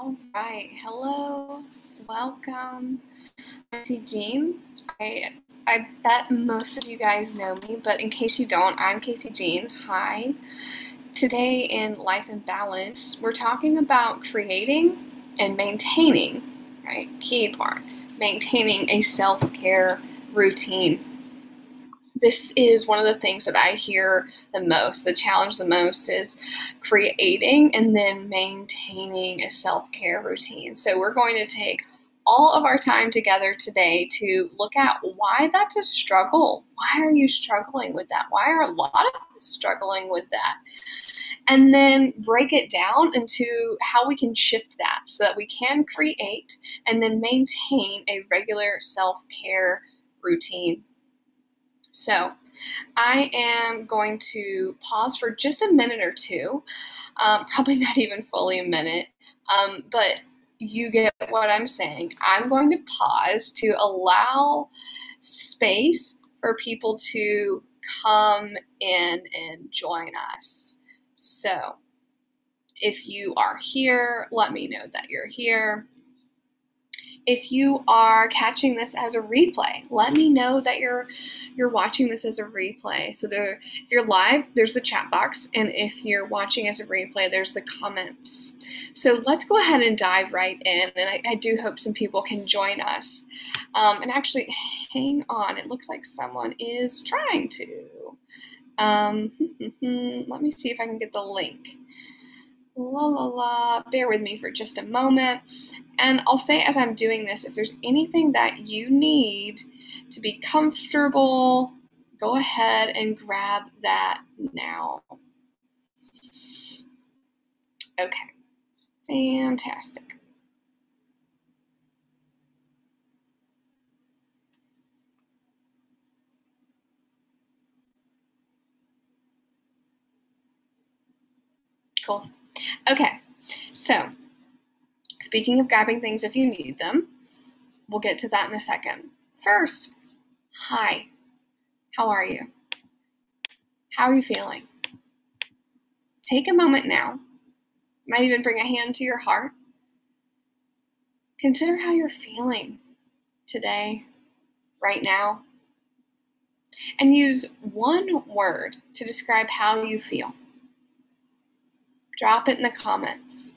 All right, hello, welcome. I'm Casey Jean. I bet most of you guys know me, but in case you don't, I'm Casey Jean. Hi. Today in Life in Balance, we're talking about creating and maintaining, right? Key part, maintaining a self-care routine. This is one of the things that I hear the most, the challenge the most is creating and then maintaining a self-care routine. So we're going to take all of our time together today to look at why that's a struggle. Why are you struggling with that? Why are a lot of us struggling with that? And then break it down into how we can shift that so that we can create and then maintain a regular self-care routine. So I am going to pause for just a minute or two, probably not even fully a minute, but you get what I'm saying. I'm going to pause to allow space for people to come in and join us. So if you are here, let me know that you're here. If you are catching this as a replay, let me know that you're watching this as a replay. So if you're live, there's the chat box, and if you're watching as a replay, there's the comments. So let's go ahead and dive right in, and I do hope some people can join us. And actually, hang on, it looks like someone is trying to. Let me see if I can get the link. Bear with me for just a moment. And I'll say as I'm doing this, if there's anything that you need to be comfortable, go ahead and grab that now. Okay, fantastic. Cool. Okay, so speaking of grabbing things if you need them, we'll get to that in a second. First, hi, how are you? How are you feeling? Take a moment now. Might even bring a hand to your heart. Consider how you're feeling today, right now, and use one word to describe how you feel. Drop it in the comments.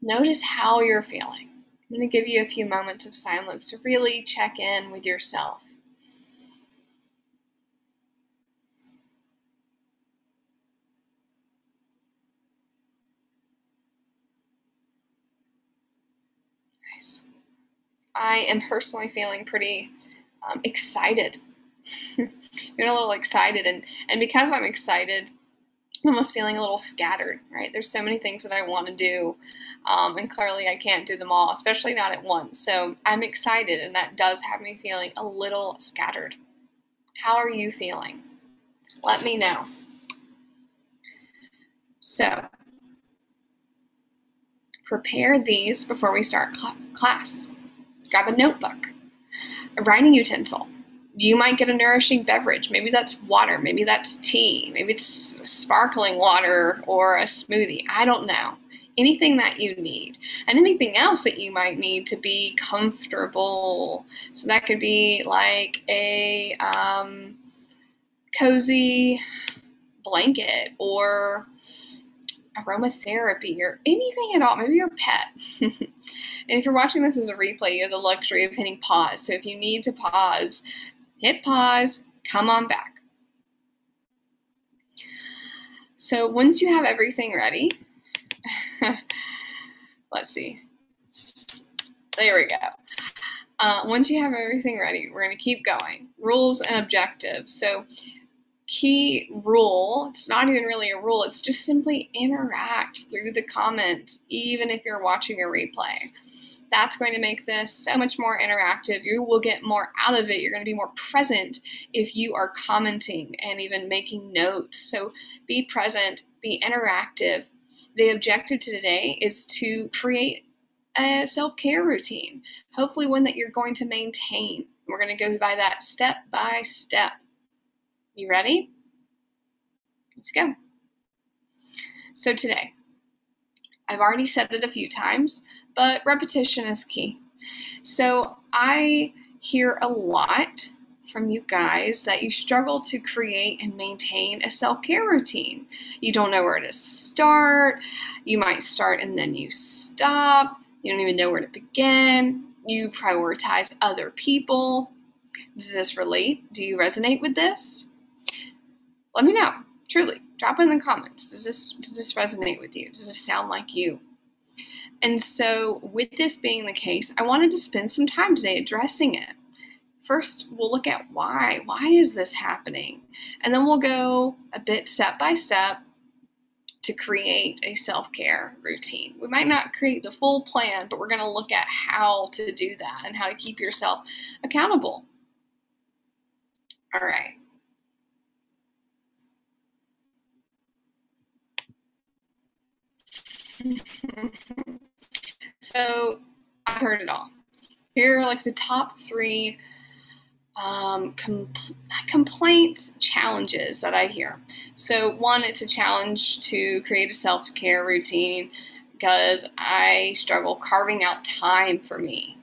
Notice how you're feeling. I'm going to give you a few moments of silence to really check in with yourself. Nice. I am personally feeling pretty excited. Getting a little excited, and because I'm excited, I'm almost feeling a little scattered, right? There's so many things that I want to do, and clearly I can't do them all, especially not at once. So I'm excited, and that does have me feeling a little scattered. How are you feeling? Let me know. So prepare these before we start class. Grab a notebook, a writing utensil. You might get a nourishing beverage. Maybe that's water. Maybe that's tea. Maybe it's sparkling water or a smoothie. I don't know. Anything that you need. And anything else that you might need to be comfortable. So that could be like a cozy blanket or aromatherapy or anything at all. Maybe your pet. And if you're watching this as a replay, you have the luxury of hitting pause. So if you need to pause, hit pause, come on back. So once you have everything ready, let's see. There we go. Once you have everything ready, we're going to keep going. Rules and objectives. So key rule, it's not even really a rule, it's just simply interact through the comments, even if you're watching a replay. That's going to make this so much more interactive. You will get more out of it. You're going to be more present if you are commenting and even making notes. So be present, be interactive. The objective today is to create a self-care routine, hopefully one that you're going to maintain. We're going to go by that step by step. You ready? Let's go. So today, I've already said it a few times, but repetition is key. So I hear a lot from you guys that you struggle to create and maintain a self-care routine. You don't know where to start. You might start and then you stop. You don't even know where to begin. You prioritize other people. Does this relate? Do you resonate with this? Let me know. Truly, drop in the comments. Does this resonate with you? Does this sound like you? And so with this being the case, I wanted to spend some time today addressing it. First, we'll look at why. Why is this happening? And then we'll go a bit step by step to create a self-care routine. We might not create the full plan, but we're going to look at how to do that and how to keep yourself accountable. All right. So I heard it all. Here are like the top 3 complaints, challenges that I hear. So 1, it's a challenge to create a self-care routine because I struggle carving out time for me.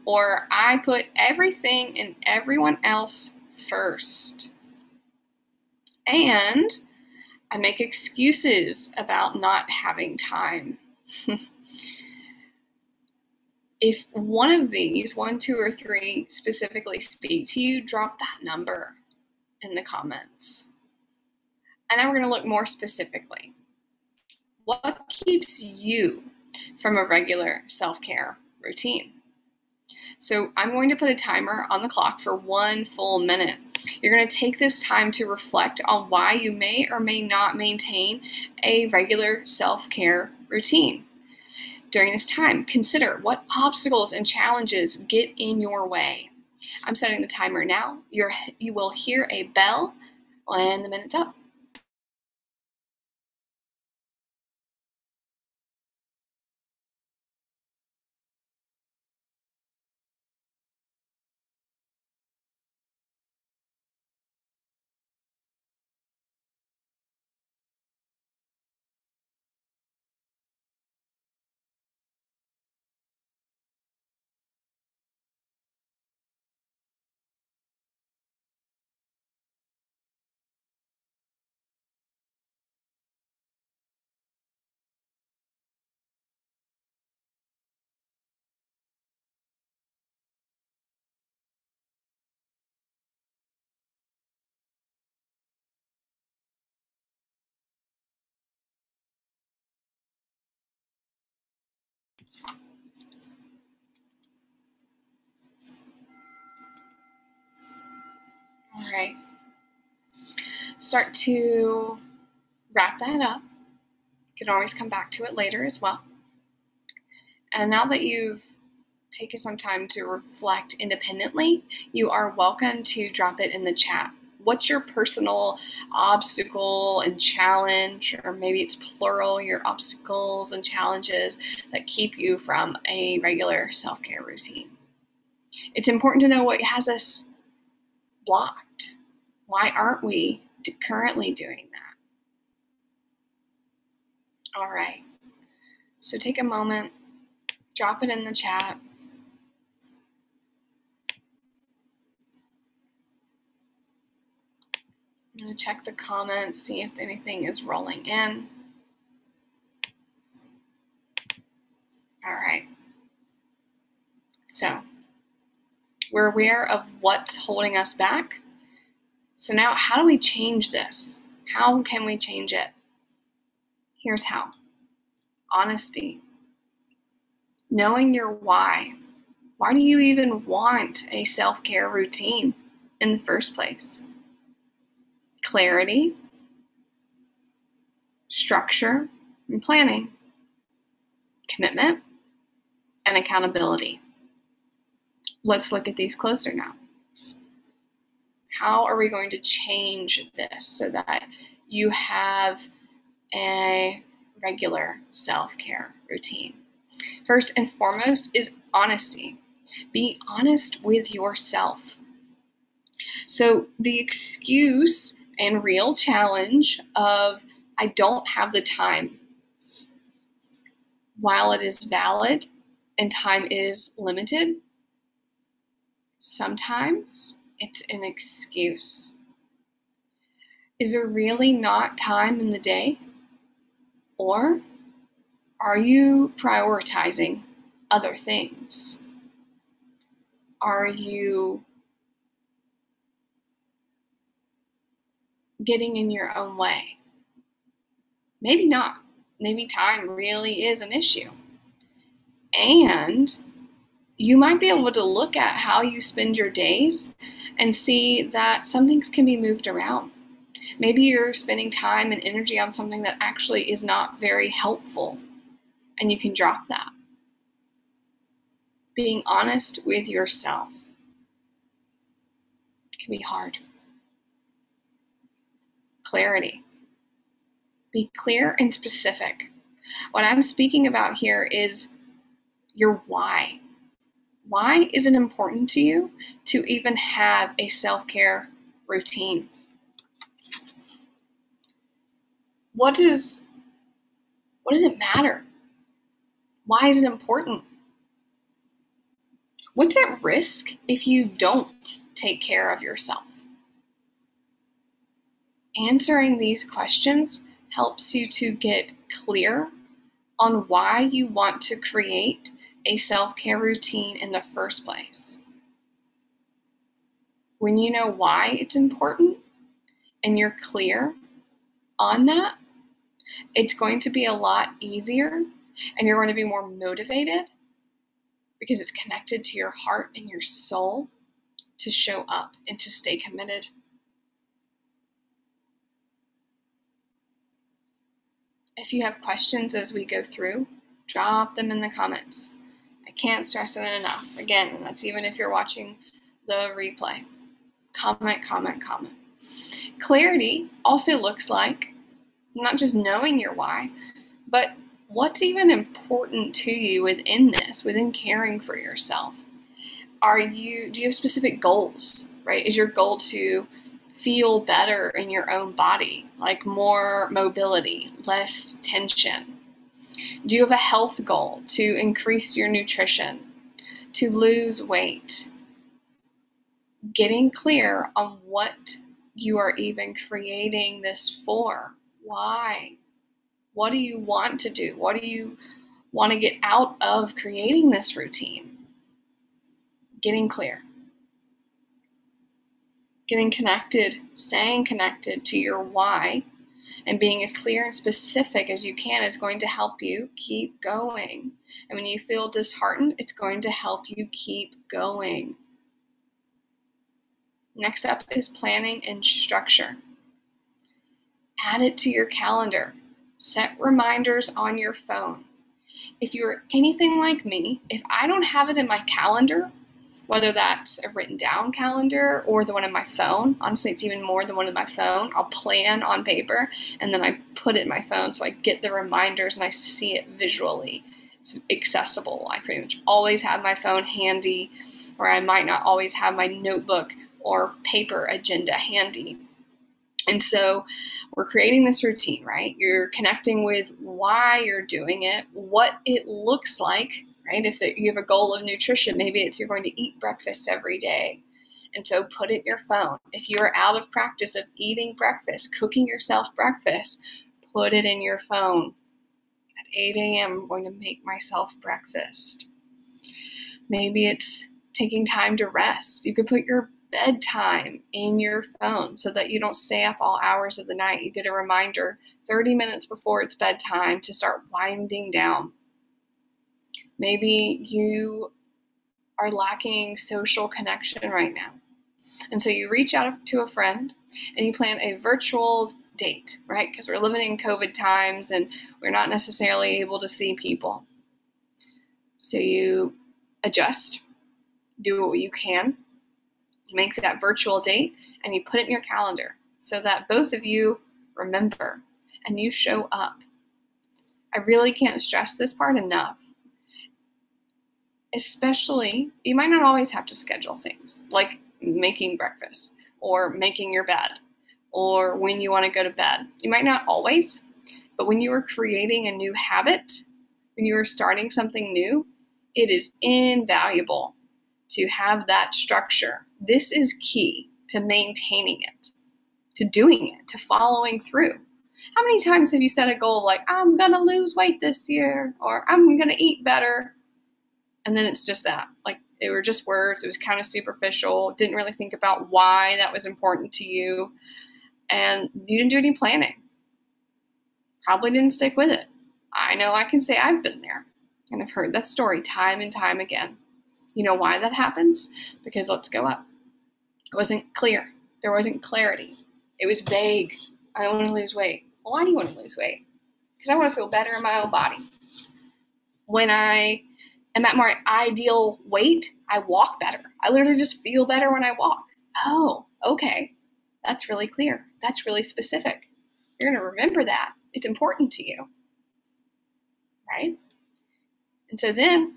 Or I put everything and everyone else first. And I make excuses about not having time. If one of these, 1, 2, or 3 specifically speak to you, drop that number in the comments. And now we're going to look more specifically. What keeps you from a regular self-care routine? So I'm going to put a timer on the clock for 1 full minute. You're going to take this time to reflect on why you may or may not maintain a regular self-care routine. During this time, consider what obstacles and challenges get in your way. I'm setting the timer now. You will hear a bell when the minute's up. All right. Start to wrap that up. You can always come back to it later as well. And now that you've taken some time to reflect independently, you are welcome to drop it in the chat. What's your personal obstacle and challenge, or maybe it's plural, your obstacles and challenges that keep you from a regular self-care routine? It's important to know what has us blocked. Why aren't we currently doing that? All right. So take a moment, drop it in the chat. I'm going to check the comments, see if anything is rolling in. All right. So we're aware of what's holding us back. So now, how do we change this? How can we change it? Here's how. Honesty. Knowing your why. Why do you even want a self-care routine in the first place? Clarity, structure, and planning. Commitment, and accountability. Let's look at these closer now. How are we going to change this so that you have a regular self-care routine? First and foremost is honesty. Be honest with yourself. So the excuse and real challenge of I don't have the time while it is valid and time is limited, sometimes it's an excuse. Is there really not time in the day? Or are you prioritizing other things? Are you getting in your own way? Maybe not. Maybe time really is an issue. And you might be able to look at how you spend your days and see that some things can be moved around. Maybe you're spending time and energy on something that actually is not very helpful, and you can drop that. Being honest with yourself can be hard. Clarity. Be clear and specific. What I'm speaking about here is your why. Why is it important to you to even have a self-care routine? What does it matter? Why is it important? What's at risk if you don't take care of yourself? Answering these questions helps you to get clear on why you want to create a self-care routine in the first place. When you know why it's important and you're clear on that, it's going to be a lot easier and you're going to be more motivated because it's connected to your heart and your soul to show up and to stay committed. If you have questions as we go through, drop them in the comments. I can't stress it enough. Again, that's even if you're watching the replay. Comment, comment, comment. Clarity also looks like not just knowing your why, but what's even important to you within this, within caring for yourself. Do you have specific goals, right? Is your goal to feel better in your own body, like more mobility, less tension? Do you have a health goal to increase your nutrition, to lose weight? Getting clear on what you are even creating this for. Why? What do you want to do? What do you want to get out of creating this routine? Getting clear. Getting connected, staying connected to your why, and being as clear and specific as you can is going to help you keep going. And when you feel disheartened, it's going to help you keep going. Next up is planning and structure. Add it to your calendar. Set reminders on your phone. If you're anything like me, if I don't have it in my calendar, whether that's a written down calendar or the one in my phone, honestly, it's even more than one in my phone. I'll plan on paper and then I put it in my phone so I get the reminders and I see it visually. It's accessible. I pretty much always have my phone handy, or I might not always have my notebook or paper agenda handy. And so we're creating this routine, right? You're connecting with why you're doing it, what it looks like, right? If you have a goal of nutrition, maybe it's you're going to eat breakfast every day. And so put it in your phone. If you're out of practice of eating breakfast, cooking yourself breakfast, put it in your phone. At 8 a.m., I'm going to make myself breakfast. Maybe it's taking time to rest. You could put your bedtime in your phone so that you don't stay up all hours of the night. You get a reminder 30 minutes before it's bedtime to start winding down. Maybe you are lacking social connection right now. And so you reach out to a friend and you plan a virtual date, right? Because we're living in COVID times and we're not necessarily able to see people. So you adjust, do what you can. You make that virtual date and you put it in your calendar so that both of you remember and you show up. I really can't stress this part enough. Especially, you might not always have to schedule things like making breakfast or making your bed or when you want to go to bed. You might not always, but when you are creating a new habit, when you are starting something new, it is invaluable to have that structure. This is key to maintaining it, to doing it, to following through. How many times have you set a goal like, I'm going to lose weight this year, or I'm going to eat better? And then it's just that. Like, they were just words. It was kind of superficial. Didn't really think about why that was important to you. And you didn't do any planning. Probably didn't stick with it. I know I can say I've been there. And I've heard that story time and time again. You know why that happens? Because let's go up. It wasn't clear. There wasn't clarity. It was vague. I want to lose weight. Well, why do you want to lose weight? Because I want to feel better in my own body. When I am at my ideal weight, I walk better. I literally just feel better when I walk. Oh, okay. That's really clear. That's really specific. You're going to remember that. It's important to you. Right? And so then,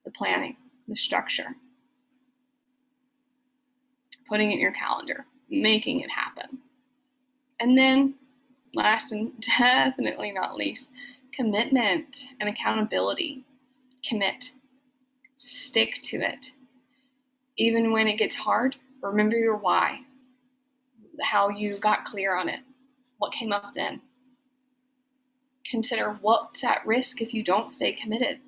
the planning, the structure, putting it in your calendar, making it happen. And then, last and definitely not least, commitment and accountability. Commit. Stick to it. Even when it gets hard, remember your why, how you got clear on it, what came up then. Consider what's at risk if you don't stay committed.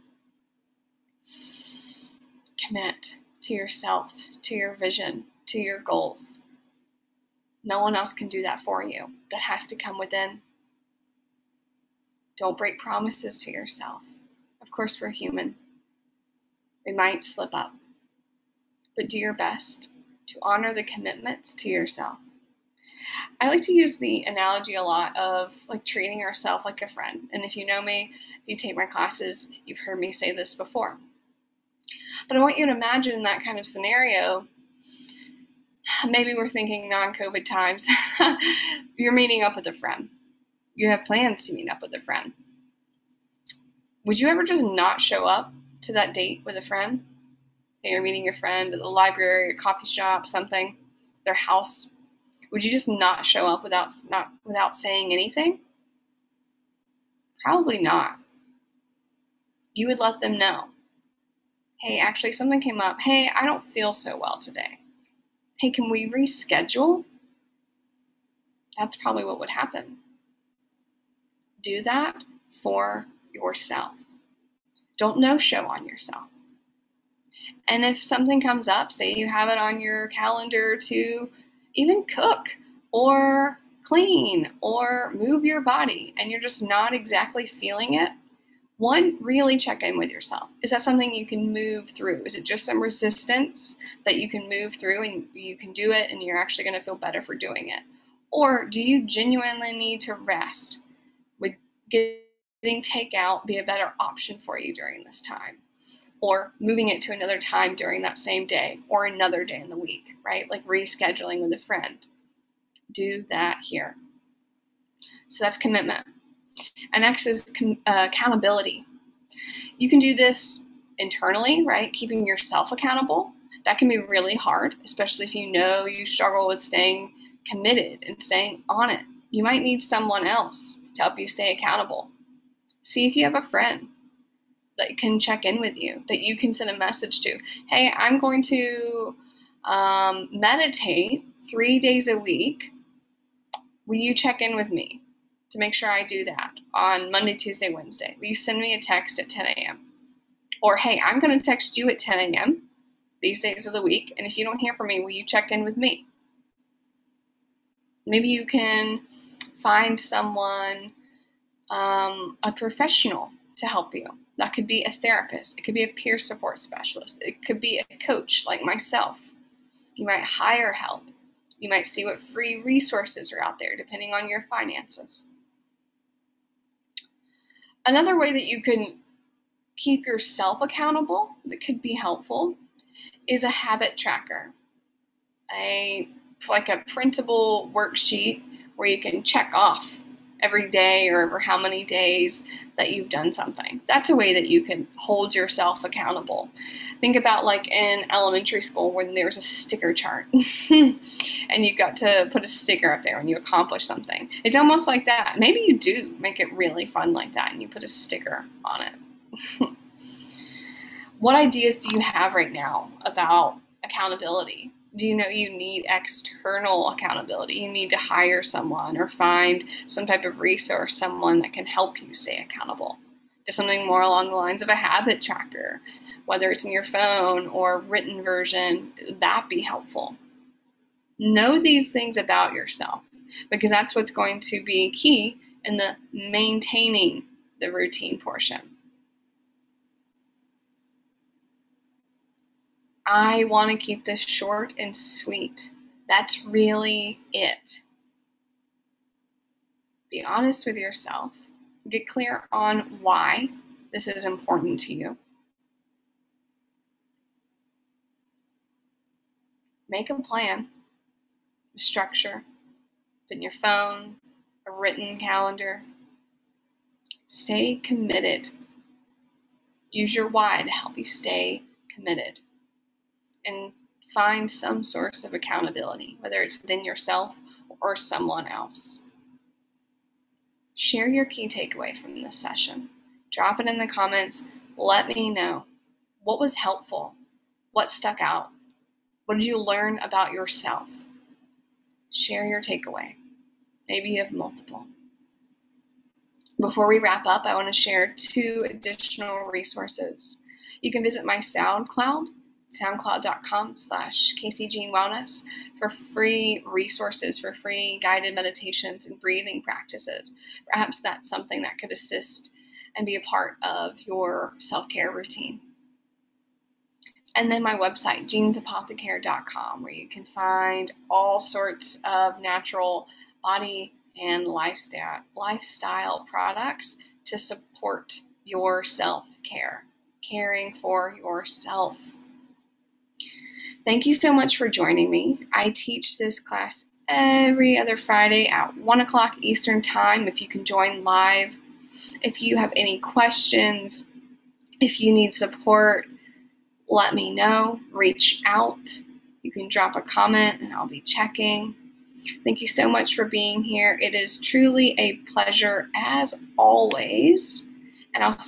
Commit to yourself, to your vision, to your goals. No one else can do that for you. That has to come within. Don't break promises to yourself. Of course, we're human. We might slip up. But do your best to honor the commitments to yourself. I like to use the analogy a lot of like treating yourself like a friend. And if you know me, if you take my classes, you've heard me say this before. But I want you to imagine in that kind of scenario, maybe we're thinking non-COVID times, you're meeting up with a friend. You have plans to meet up with a friend. Would you ever just not show up to that date with a friend? Say you're meeting your friend at the library, or coffee shop, something, their house. Would you just not show up without saying anything? Probably not. You would let them know. Hey, actually something came up. Hey, I don't feel so well today. Hey, can we reschedule? That's probably what would happen. Do that for yourself. Don't no-show on yourself. And if something comes up, say you have it on your calendar to even cook or clean or move your body and you're just not exactly feeling it, one, really check in with yourself. Is that something you can move through? Is it just some resistance that you can move through and you can do it and you're actually going to feel better for doing it? Or do you genuinely need to rest? Would getting takeout be a better option for you during this time? Or moving it to another time during that same day or another day in the week, right? Like rescheduling with a friend. Do that here. So that's commitment. And next is accountability. You can do this internally, right? Keeping yourself accountable. That can be really hard, especially if you know you struggle with staying committed and staying on it. You might need someone else to help you stay accountable. See if you have a friend that can check in with you, that you can send a message to. Hey, I'm going to meditate 3 days a week. Will you check in with me to make sure I do that on Monday, Tuesday, Wednesday? Will you send me a text at 10 a.m.? Or, hey, I'm going to text you at 10 a.m. these days of the week, and if you don't hear from me, will you check in with me? Maybe you can find someone, a professional to help you. That could be a therapist. It could be a peer support specialist. It could be a coach like myself. You might hire help. You might see what free resources are out there, depending on your finances. Another way that you can keep yourself accountable that could be helpful is a habit tracker. Like a printable worksheet where you can check off every day or over how many days that you've done something. That's a way that you can hold yourself accountable. Think about like in elementary school when there was a sticker chart and you got to put a sticker up there when you accomplished something. It's almost like that. Maybe you do make it really fun like that and you put a sticker on it. What ideas do you have right now about accountability? Do you know you need external accountability? You need to hire someone or find some type of resource, someone that can help you stay accountable to something more along the lines of a habit tracker, whether it's in your phone or written version. That'd be helpful. Know these things about yourself because that's what's going to be key in the maintaining the routine portion. I want to keep this short and sweet. That's really it. Be honest with yourself. Get clear on why this is important to you. Make a plan, a structure, put in your phone, a written calendar. Stay committed. Use your why to help you stay committed. And find some source of accountability, whether it's within yourself or someone else. Share your key takeaway from this session. Drop it in the comments. Let me know. What was helpful? What stuck out? What did you learn about yourself? Share your takeaway. Maybe you have multiple. Before we wrap up, I want to share 2 additional resources. You can visit my SoundCloud, soundcloud.com/KCJeanWellness for free resources, for free guided meditations and breathing practices. Perhaps that's something that could assist and be a part of your self-care routine. And then my website, jeansapothecare.com, where you can find all sorts of natural body and lifestyle products to support your self-care, caring for yourself. Thank you so much for joining me. I teach this class every other Friday at 1 o'clock Eastern Time if you can join live. If you have any questions, if you need support, let me know. Reach out. You can drop a comment and I'll be checking. Thank you so much for being here. It is truly a pleasure as always, and I'll see